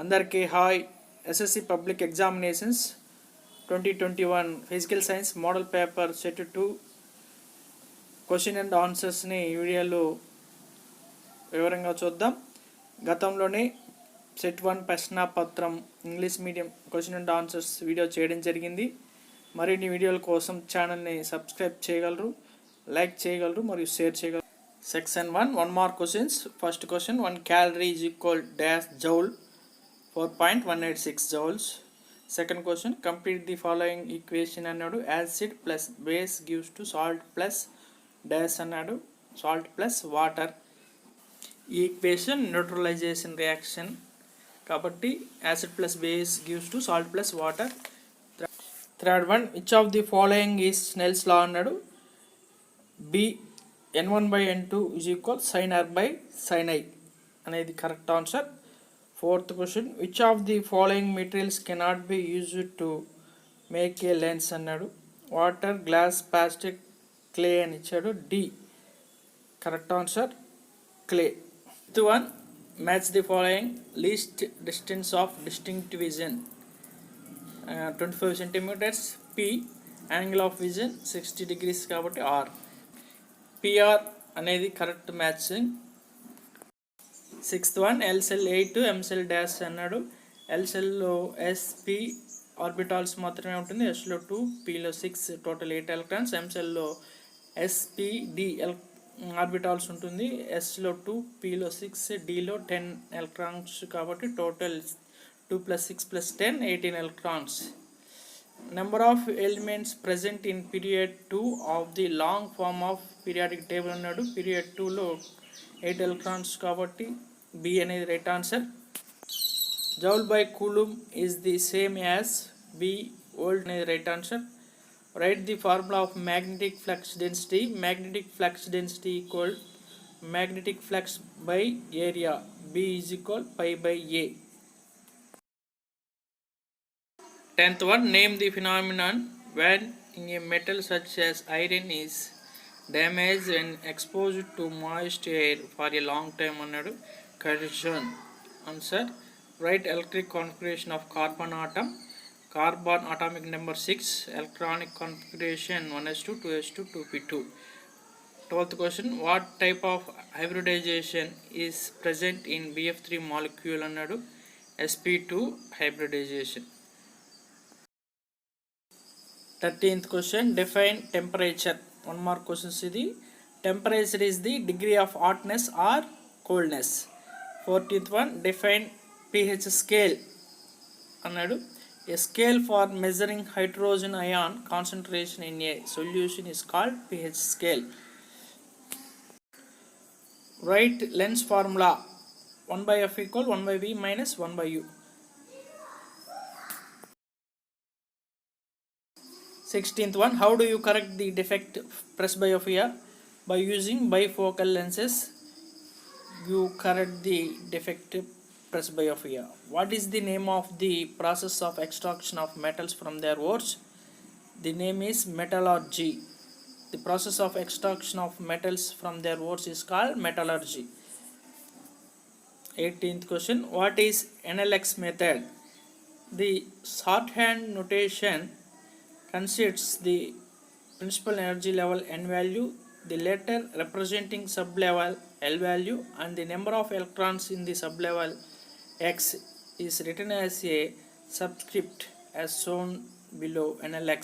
అందరికీ hi. SSC public examinations 2021 physical science model paper set 2 question and ఆన్సర్స్ని ఈ వీడియోలో వివరంగా చూద్దాం. గతంలోనే సెట్ 1 ప్రశ్నాపత్రం English medium question and answers video చేయడం జరిగింది. మరిన్ని వీడియోల కోసం ఛానల్ని సబ్స్క్రైబ్ చేయగలరు, లైక్ చేయగలరు మరియు షేర్ చేయగలరు. Section 1 mark questions. First question, 1 calorie is equal dash joule, 4.186 joules. Second question, complete the following equation అన్నాడు. acid plus base gives to salt plus dash అన్నాడు, salt plus water. ఈ equation neutralisation reaction కాబట్టి acid plus base gives to salt plus water. Third one, which of the following is Snell's law అన్నాడు. B n1/n2 is equal sin r by sin I అనేది correct answer. Fourth question, which of the following materials cannot be used to make a lens అన్నాడు. Water, glass, plastic, clay అని ఇచ్చాడు. D correct answer, clay. Fifth one, match the following. Least distance of distinct vision 25 centimeters. P angle of vision 60 degrees కాబట్టి R. PR అనేది correct matching. Sixth one, L cell 8 M cell dash అన్నాడు. L సెల్లో SP orbitals మాత్రమే ఉంటుంది, ఎస్లో 2, పిలో 6, total 8 electrons. ఎం సెల్లో SPD orbitals ఉంటుంది, ఎస్లో 2, పిలో 6, డిలో 10 electrons కాబట్టి total 2 + 6 + 10 18 electrons. Number of elements present in period 2 of the long form of periodic table అన్నాడు. Period 2లో 8 electrons కాబట్టి బి అనేది right answer. Joule by coulomb is the same as B volt అనేది right answer. Right the formula of magnetic flux density. Magnetic flux density equal magnetic flux by area, B is equal π/a. 10th one, name the phenomenon when a metal such as iron is damaged when exposed to moist air for a long time అన్నాడు. corrosion answer. Write electric configuration of carbon atom. Carbon atomic number 6, electronic configuration 1s2 2s2 2p2. 12th question, what type of hybridization is present in BF3 molecule అన్నాడు. sp2 hybridization. 13th question, define temperature. 1 mark questions ఇది. Temperature is the degree of hotness or coldness. 14th one, define pH scale అన్నాడు. A scale for measuring hydrogen ion concentration in a solution is called pH scale. Write Lenz formula. 1/F equal 1/V minus 1/U. 16th one, how do you correct the defect presbyopia? By using bifocal lenses you correct the defect presbyopia. What is the name of the process of extraction of metals from their ores? The name is metallurgy. The process of extraction of metals from their ores is called metallurgy. 18th question, what is NLX method? The shorthand notation considers the principal energy level N value, the letter representing sublevel L value, and the number of electrons in the sublevel X is written as a subscript as shown below NLX.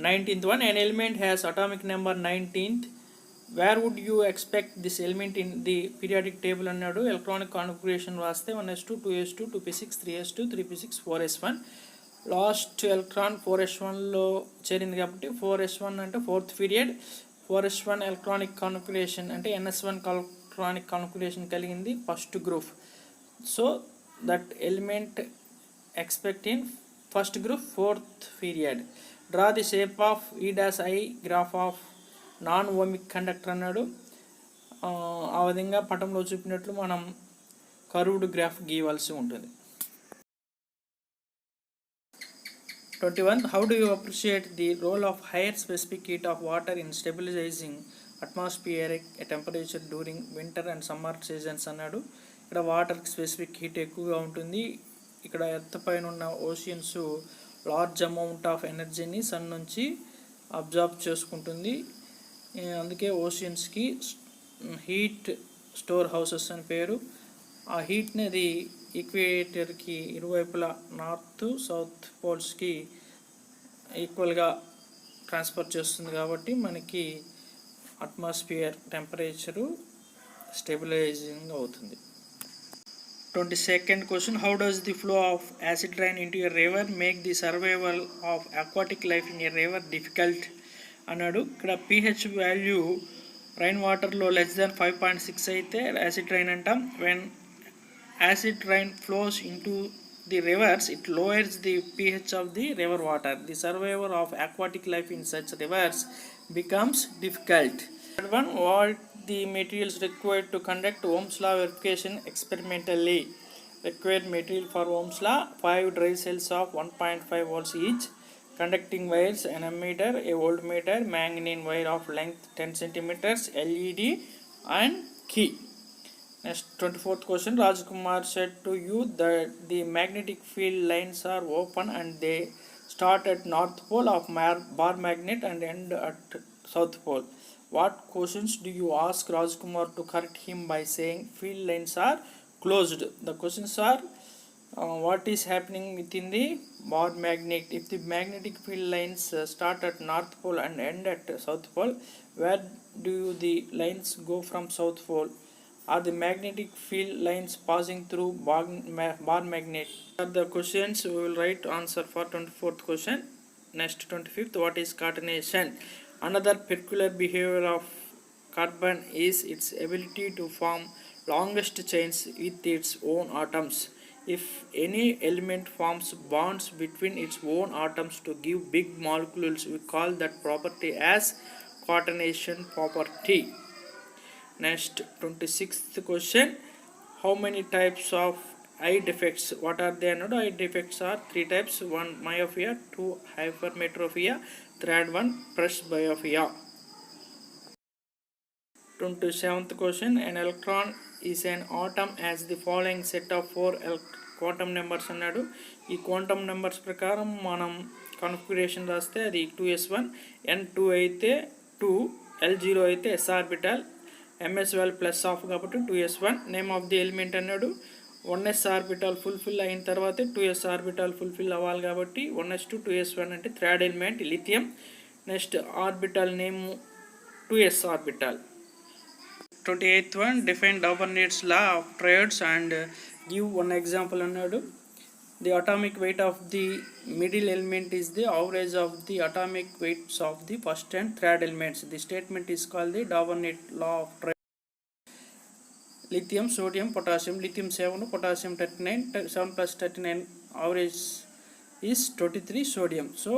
19th one, an element has atomic number 19th. Where would you expect this element in the periodic table అన్నాడు. Electronic configuration రాస్తే 1s2 2s2 2p6 3s2 3p6 4s1. Last electron 4s1లో చేరింది కాబట్టి 4s1 అంటే 4th period. 4s1 electronic configuration అంటే ns1 electronic configuration కలిగింది first group. So that element expect in first group 4th period. Draw the shape of E'(I) graph of non ohmic conductor అన్నాడు. ఆ విధంగా పటంలో చూపినట్లు మనం కర్వ్డ్ గ్రాఫ్ గీయవలసి ఉంటుంది. 21, how do you appreciate the role of higher specific heat of water in stabilizing atmospheric temperature during winter and summer seasons అన్నాడు. ఇక్కడ water specific heat ఎక్కువగా ఉంటుంది. ఇక్కడ ఎర్త్ పైన ఉన్న ఓషియన్స్ లార్జ్ అమౌంట్ ఆఫ్ ఎనర్జీని sun నుంచి అబ్జార్బ్ చేసుకుంటుంది. అందుకే ఓషియన్స్కి హీట్ స్టోర్ హౌసెస్ అని పేరు. ఆ హీట్ని అది ఈక్వేటర్కి ఇరువైపులా నార్త్ సౌత్ పోల్స్కి ఈక్వల్గా ట్రాన్స్ఫర్ చేస్తుంది. కాబట్టి మనకి అట్మాస్ఫియర్ టెంపరేచరు స్టెబిలైజింగ్ అవుతుంది. 22nd question, how does the flow of acid rain into a river make the survival of aquatic life in a river difficult అన్నాడు. ఇక్కడ pH వాల్యూ రైన్ వాటర్లో less than 5.6 అయితే acid rain అంటాం. When acid rain flows into the rivers, it lowers the pH of the river water. The survival of aquatic life in such rivers becomes difficult. Third one, what the materials required to conduct Ohm's law verification experimentally? Required material for Ohm's law: 5 dry cells of 1.5 volts each, conducting wires, an ammeter, a voltmeter, manganese wire of length 10 centimeters, LED and key. Next, 24th question, Rajkumar said to you that the magnetic field lines are open and they start at north pole of bar magnet and end at south pole. What questions do you ask Rajkumar to correct him by saying field lines are closed? The questions are, what is happening within the bar magnet? If the magnetic field lines start at north pole and end at south pole, where do the lines go from south pole? Are the magnetic field lines passing through bar magnet? Are the questions. We will write answer for 24th question. Next, 25th, what is catenation? Another peculiar behavior of carbon is its ability to form longest chains with its own atoms. If any element forms bonds between its own atoms to give big molecules, we call that property as catenation property. Next, 26th question, how many types of eye defects? What are they? Eye defects are 3 types: 1 myopia, 2 hypermetropia, 3rd one presbyopia. 27th question, an electron is an atom as the following set of 4 quantum numbers అన్నాడు. ఈ quantum numbers ప్రకారం మనం configuration రాస్తే అది 2s1, n2 అయితే 2, l0 అయితే s orbital, ms value plus of కాబట్టి 2s1. Name of the element అన్నాడు. 1s ఆర్బిటాల్ ఫుల్ఫిల్ అయిన తర్వాత 2s ఆర్బిటాల్ ఫుల్ఫిల్ అవ్వాలి కాబట్టి 1s2 2s1 అంటే third element lithium. Next orbital name 2s orbital. 28th one, define Dauberne's law of triads and give one example అన్నాడు. The atomic weight of the middle element is the average of the atomic weights of the first and third elements. The statement is called the Dauberne's law of triads. Lithium, sodium, potassium. Lithium 7, potassium 39. 7 plus 39 average is 23 sodium. So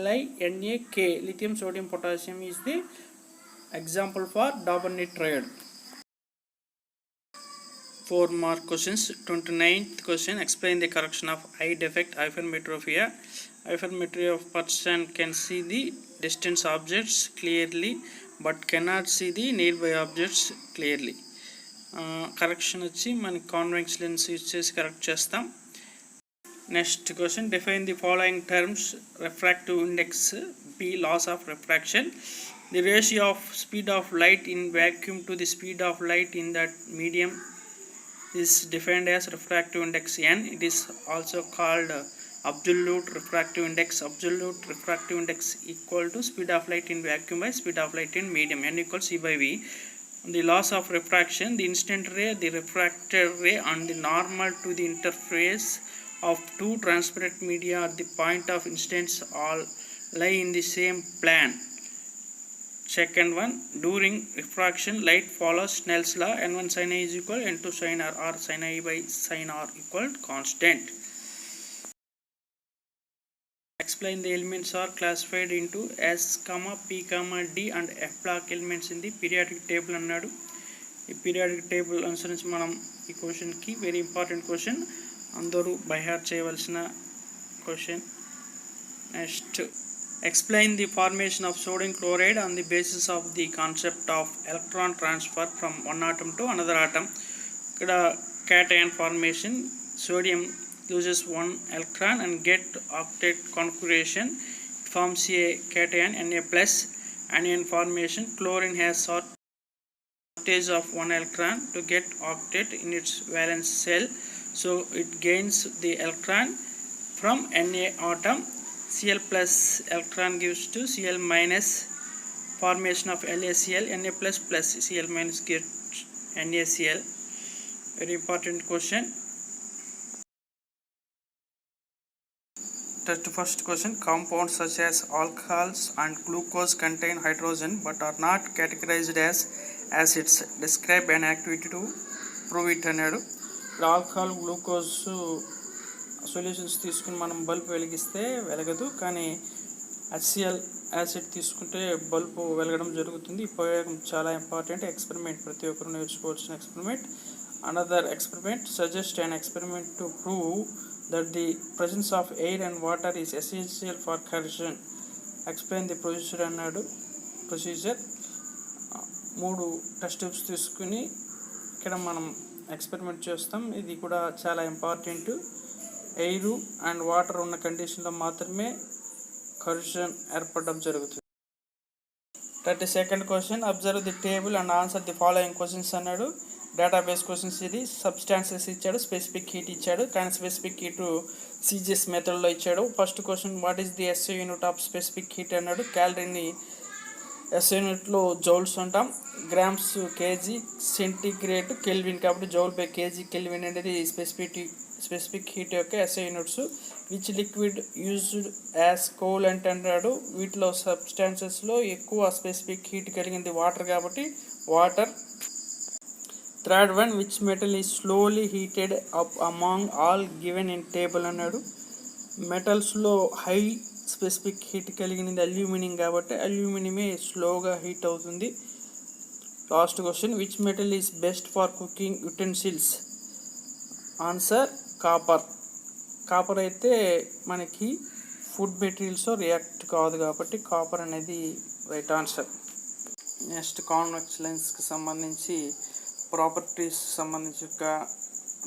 LiNaK, lithium, sodium, potassium is the example for Dauberne's triad. 4 mark questions. 29th question, explain the correction of eye defect hypermetropia. Hypermetropia of person can see the distant objects clearly but cannot see the nearby objects clearly. Correction వచ్చి మనకి convex lens use చేసి correct చేస్తాం. Next question, define the following terms. Refractive index, B laws of refraction. The ratio of speed of light in vacuum to the speed of light in that medium is defined as refractive index n. It is also called absolute refractive index. Absolute refractive index equal to speed of light in vacuum by speed of light in medium, n equals c by v. The loss of refraction, the incident ray, the refracted ray and the normal to the interface of two transparent media at the point of incidence all lie in the same plane. Second one, during refraction light follows Snell's law, n1 sin A is equal n2 sin R, or sin I by sin R equal constant. Explain the elements are classified into S, P, D and F block elements in the periodic table అన్నాడు. ఈ periodic table అనుసరించి మనం ఈ క్వశ్చన్కి very important question, అందరూ by heart చేయవలసిన question. Next, explain the formation of sodium chloride on the basis of the concept of electron transfer from one atom to another atom. ఇక్కడ cation formation. Sodium loses one electron and get octet configuration. It forms a cation Na plus. Anion formation. Chlorine has shortage of one electron to get octet in its valence shell, so it gains the electron from Na atom. Cl plus electron gives to Cl minus. Formation of LaCl. Na plus plus Cl minus get NaCl. Very important question. First question. Compounds such as alcohols and glucose contain hydrogen but are not categorized as acids. Describe an activity to prove it అన్నాడు. Alcohol glucose solutions తీసుకుని మనం bulb వెలిగిస్తే వెలగదు, కానీ HCl acid తీసుకుంటే bulb వెలగడం జరుగుతుంది. ఈ ప్రయోగం చాలా ఇంపార్టెంట్ ఎక్స్పెరిమెంట్, ప్రతి ఒక్కరు నేర్చుకోవాల్సిన experiment. Another experiment. Suggest an experiment to prove that the presence of air and water is essential for corrosion. Explain the procedure అన్నాడు. ప్రొసీజర్ 3 టెస్ట్ ట్యూబ్స్ తీసుకుని ఇక్కడ మనం ఎక్స్పెరిమెంట్ చేస్తాం. ఇది కూడా చాలా ఇంపార్టెంట్. ఎయిర్ అండ్ వాటర్ ఉన్న కండిషన్లో మాత్రమే కర్షన్ ఏర్పడడం జరుగుతుంది. 32nd question. Observe the table and answer the following questions అన్నాడు. Database questions. ఇది సబ్స్టాన్సెస్ ఇచ్చాడు, స్పెసిఫిక్ హీట్ ఇచ్చాడు, కానీ స్పెసిఫిక్ హీట్ సిజిఎస్ మెథడ్లో ఇచ్చాడు. First question, what is the SI unit of specific heat అన్నాడు. క్యాలరీని SI యూనిట్లో జౌల్స్ అంటాం, గ్రామ్స్ కేజీ, సెంటిగ్రేడ్ కెల్విన్, కాబట్టి జౌల్ బై కేజీ కెల్విన్ అనేది స్పెసిఫిక్ హీట్ యొక్క SI units. Which liquid used as coolant అన్నాడు. వీటిలో సబ్స్టాన్సెస్లో ఎక్కువ స్పెసిఫిక్ హీట్ కలిగింది వాటర్, కాబట్టి water. Third one, which metal is slowly heated up among all given in table అన్నాడు. మెటల్స్లో హై స్పెసిఫిక్ హీట్ కలిగినది అల్యూమినియం, కాబట్టి అల్యూమినియమే స్లోగా హీట్ అవుతుంది. Last question, which metal is best for cooking utensils. Answer copper. Copper అయితే మనకి food materials react కాదు, కాబట్టి copper అనేది రైట్ ఆన్సర్. నెక్స్ట్, కాన్వెక్స్ లెన్స్కి సంబంధించి ప్రాపర్టీస్ సంబంధించి ఒక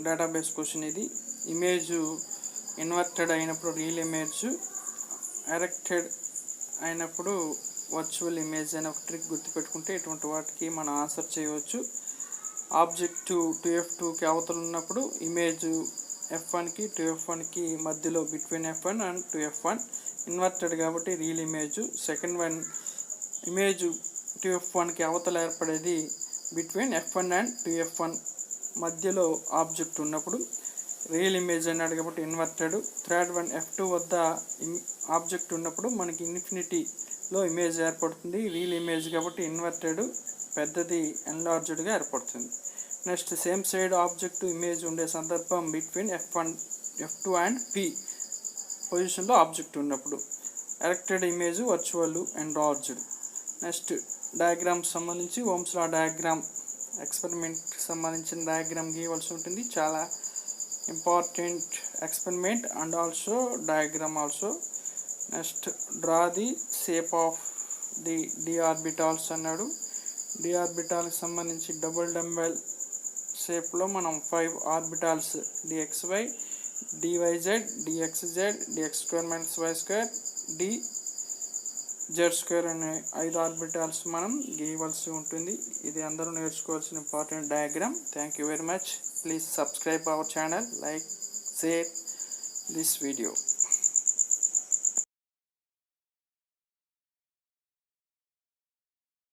డేటాబేస్ క్వశ్చన్ ఇది. ఇమేజ్ ఇన్వర్టెడ్ అయినప్పుడు రియల్ ఇమేజ్, ఎరెక్టెడ్ అయినప్పుడు వర్చువల్ ఇమేజ్ అనే ఒక ట్రిక్ గుర్తుపెట్టుకుంటే ఇటువంటి వాటికి మనం ఆన్సర్ చేయవచ్చు. ఆబ్జెక్ట్ 2F2కి అవతల ఉన్నప్పుడు ఇమేజ్ F1కి 2F1కి మధ్యలో between F1 and 2F1. Inverted కాబట్టి real image. Second one, image 2F1కి అవతల ఏర్పడేది బిట్వీన్ F1 అండ్ 2F1 మధ్యలో ఆబ్జెక్ట్ ఉన్నప్పుడు రియల్ ఇమేజ్ అన్నాడు, కాబట్టి ఇన్వర్టెడ్. థర్డ్ వన్, F2 వద్ద ఆబ్జెక్ట్ ఉన్నప్పుడు మనకి ఇన్ఫినిటీలో ఇమేజ్ ఏర్పడుతుంది, రియల్ ఇమేజ్ కాబట్టి ఇన్వర్టెడ్, పెద్దది ఎన్లార్జ్డ్గా ఏర్పడుతుంది. Next, same side object image ఉండే సందర్భం between F1, F2 and P పొజిషన్లో ఆబ్జెక్ట్ ఉన్నప్పుడు. Erected image virtual enlarged. Next, diagram సంబంధించి ఓమ్స్ లా డయాగ్రామ్, ఎక్స్పెరిమెంట్కి సంబంధించిన డయాగ్రామ్ గీయవలసి ఉంటుంది. చాలా important experiment and also diagram also. Next, draw the shape of the d orbitals అన్నాడు. d ఆర్బిటాల్కి సంబంధించి డబుల్ డంబెల్ షేప్లో మనం 5 orbitals dxy, dyz, dxz, dx² - y², dz² అనే 5 orbitals మనం గీయవలసి ఉంటుంది. ఇది అందరూ నేర్చుకోవాల్సిన important diagram. Thank you very much. Please subscribe our channel, like, share this video.